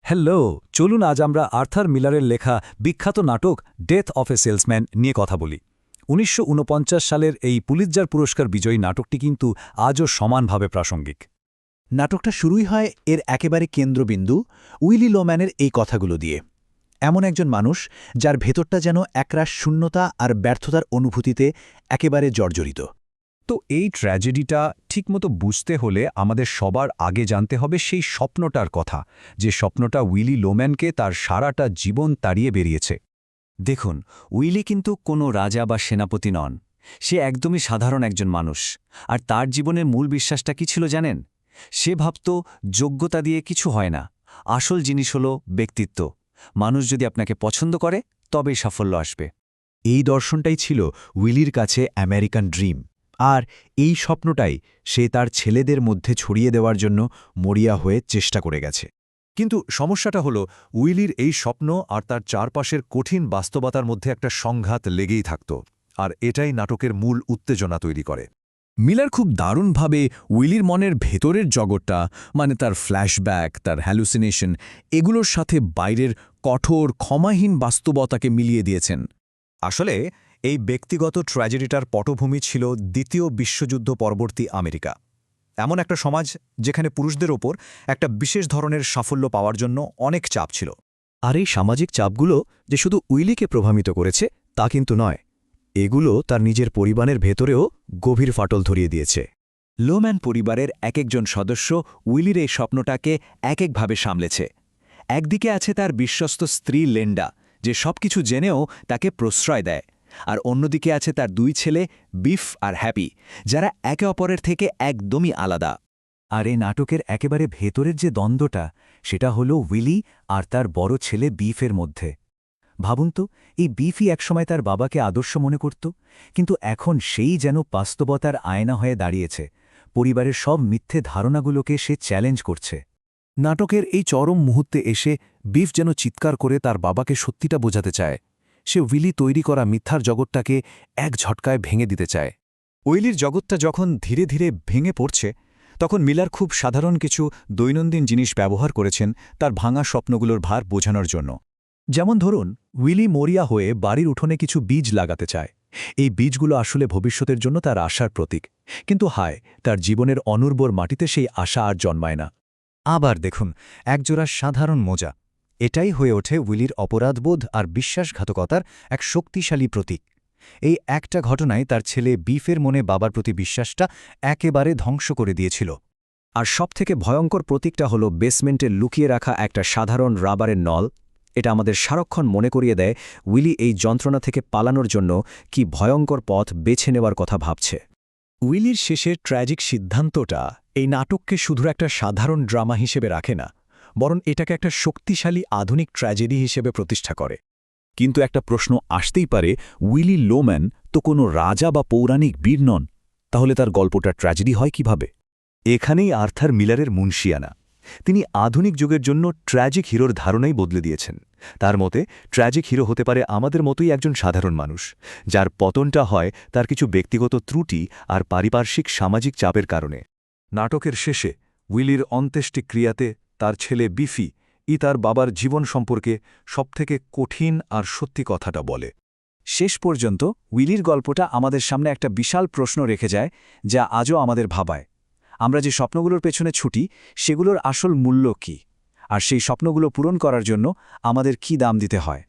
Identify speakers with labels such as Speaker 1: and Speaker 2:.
Speaker 1: Hello, চলুন আজ আমরা আর্থার মিলারের লেখা বিখ্যাত নাটক ডেথ অফ এ সেলসম্যান নিয়ে কথা বলি। ১৯৪৯ সালের এই পুলিৎজার পুরস্কার বিজয়ী নাটকটি কিন্তু আজও সমানভাবে প্রাসঙ্গিক।
Speaker 2: নাটকটা শুরুই হয় এর একেবারে কেন্দ্রবিন্দু উইলি লোম্যানের এই কথাগুলো দিয়ে। এমন একজন মানুষ যার ভেতরটা যেন একরাশ শূন্যতা আর ব্যর্থতার অনুভূতিতে একেবারে জর্জরিত।
Speaker 1: তো এই ট্র্যাজেডিটা ঠিকমতো বুঝতে হলে আমাদের সবার আগে জানতে হবে সেই স্বপ্নটার কথা, যে স্বপ্নটা উইলি লোম্যানকে তার সারাটা জীবন তাড়িয়ে বেরিয়েছে। দেখুন, উইলি কিন্তু কোনো রাজা বা সেনাপতি নন। সে একদমই সাধারণ একজন মানুষ। আর তার জীবনের মূল বিশ্বাসটা কি ছিল জানেন? সে ভাবত যোগ্যতা দিয়ে কিছু হয় না, আসল জিনিস হলো ব্যক্তিত্ব। মানুষ যদি আপনাকে পছন্দ করে তবেই সাফল্য আসবে।
Speaker 2: এই দর্শনটাই ছিল উইলির কাছে আমেরিকান ড্রিম, আর এই স্বপ্নটাই সে তার ছেলেদের মধ্যে ছড়িয়ে দেওয়ার জন্য মরিয়া হয়ে চেষ্টা করে গেছে।
Speaker 3: কিন্তু সমস্যাটা হলো উইলির এই স্বপ্ন আর তার চারপাশের কঠিন বাস্তবতার মধ্যে একটা সংঘাত লেগেই থাকত, আর এটাই নাটকের মূল উত্তেজনা তৈরি করে।
Speaker 1: মিলার খুব দারুণভাবে উইলির মনের ভেতরের জগৎটা, মানে তার ফ্ল্যাশব্যাক, তার হ্যালুসিনেশন, এগুলোর সাথে বাইরের কঠোর ক্ষমাহীন বাস্তবতাকে মিলিয়ে দিয়েছেন।
Speaker 3: আসলে এই ব্যক্তিগত ট্র্যাজেডিটার পটভূমি ছিল দ্বিতীয় বিশ্বযুদ্ধ পরবর্তী আমেরিকা। এমন একটা সমাজ যেখানে পুরুষদের ওপর একটা বিশেষ ধরনের সাফল্য পাওয়ার জন্য অনেক চাপ ছিল।
Speaker 2: আর এই সামাজিক চাপগুলো যে শুধু উইলিকে প্রভাবিত করেছে তা কিন্তু নয়, এগুলো তার নিজের পরিবারের ভেতরেও গভীর ফাটল ধরিয়ে দিয়েছে।
Speaker 4: লোম্যান পরিবারের এক একজন সদস্য উইলির এই স্বপ্নটাকে এক একভাবে সামলেছে। একদিকে আছে তার বিশ্বস্ত স্ত্রী লেন্ডা, যে সবকিছু জেনেও তাকে প্রশ্রয় দেয়, আর অন্যদিকে আছে তার দুই ছেলে বিফ আর হ্যাপি, যারা একে অপরের থেকে একদমই আলাদা।
Speaker 1: আর এই নাটকের একেবারে ভেতরের যে দ্বন্দ্বটা, সেটা হলো উইলি আর তার বড় ছেলে বিফের মধ্যে। ভাবুন তো, এই বিফই একসময় তার বাবাকে আদর্শ মনে করত, কিন্তু এখন সেই যেন বাস্তবতার আয়না হয়ে দাঁড়িয়েছে। পরিবারের সব মিথ্যে ধারণাগুলোকে সে চ্যালেঞ্জ করছে।
Speaker 3: নাটকের এই চরম মুহূর্তে এসে বিফ যেন চিৎকার করে তার বাবাকে সত্যিটা বোঝাতে চায়। সে উইলি তৈরি করা মিথ্যার জগৎটাকে এক ঝটকায় ভেঙে দিতে চায়।
Speaker 1: উইলির জগৎটা যখন ধীরে ধীরে ভেঙে পড়ছে, তখন মিলার খুব সাধারণ কিছু দৈনন্দিন জিনিস ব্যবহার করেছেন তার ভাঙা স্বপ্নগুলোর ভার বোঝানোর জন্য। যেমন ধরুন, উইলি মরিয়া হয়ে বাড়ির উঠোনে কিছু বীজ লাগাতে চায়। এই বীজগুলো আসলে ভবিষ্যতের জন্য তার আশার প্রতীক, কিন্তু হায়, তার জীবনের অনুর্বর মাটিতে সেই আশা আর জন্মায় না। আবার দেখুন, একজোড়া সাধারণ মোজা, এটাই হয়ে ওঠে উইলির অপরাধবোধ আর বিশ্বাসঘাতকতার এক শক্তিশালী প্রতীক। এই একটা ঘটনায় তার ছেলে বিফের মনে বাবার প্রতি বিশ্বাসটা একেবারে ধ্বংস করে দিয়েছিল। আর সবথেকে ভয়ঙ্কর প্রতীকটা হলো বেসমেন্টে লুকিয়ে রাখা একটা সাধারণ রাবারের নল। এটা আমাদের সারাক্ষণ মনে করিয়ে দেয় উইলি এই যন্ত্রণা থেকে পালানোর জন্য কি ভয়ঙ্কর পথ বেছে নেওয়ার কথা ভাবছে। উইলির শেষের ট্র্যাজিক সিদ্ধান্তটা এই নাটককে শুধু একটা সাধারণ ড্রামা হিসেবে রাখে না, বরং এটাকে একটা শক্তিশালী আধুনিক ট্র্যাজেডি হিসেবে প্রতিষ্ঠা করে। কিন্তু একটা প্রশ্ন আসতেই পারে, উইলি লোম্যান তো কোনো রাজা বা পৌরাণিক বীর নন, তাহলে তার গল্পটা ট্র্যাজেডি হয় কিভাবে?
Speaker 3: এখানেই আর্থার মিলারের মুনশিয়ানা। তিনি আধুনিক যুগের জন্য ট্র্যাজিক হিরোর ধারণাই বদলে দিয়েছেন। তার মতে ট্র্যাজিক হিরো হতে পারে আমাদের মতোই একজন সাধারণ মানুষ, যার পতনটা হয় তার কিছু ব্যক্তিগত ত্রুটি আর পারিপার্শ্বিক সামাজিক চাপের কারণে। নাটকের শেষে উইলির অন্ত্যেষ্টিক্রিয়াতে তার ছেলে বিফি তার বাবার জীবন সম্পর্কে সবথেকে কঠিন আর সত্যি কথাটা বলে।
Speaker 1: শেষ পর্যন্ত উইলির গল্পটা আমাদের সামনে একটা বিশাল প্রশ্ন রেখে যায়, যা আজও আমাদের ভাবায়। আমরা যে স্বপ্নগুলোর পেছনে ছুটি, সেগুলোর আসল মূল্য কী? আর সেই স্বপ্নগুলো পূরণ করার জন্য আমাদের কী দাম দিতে হয়?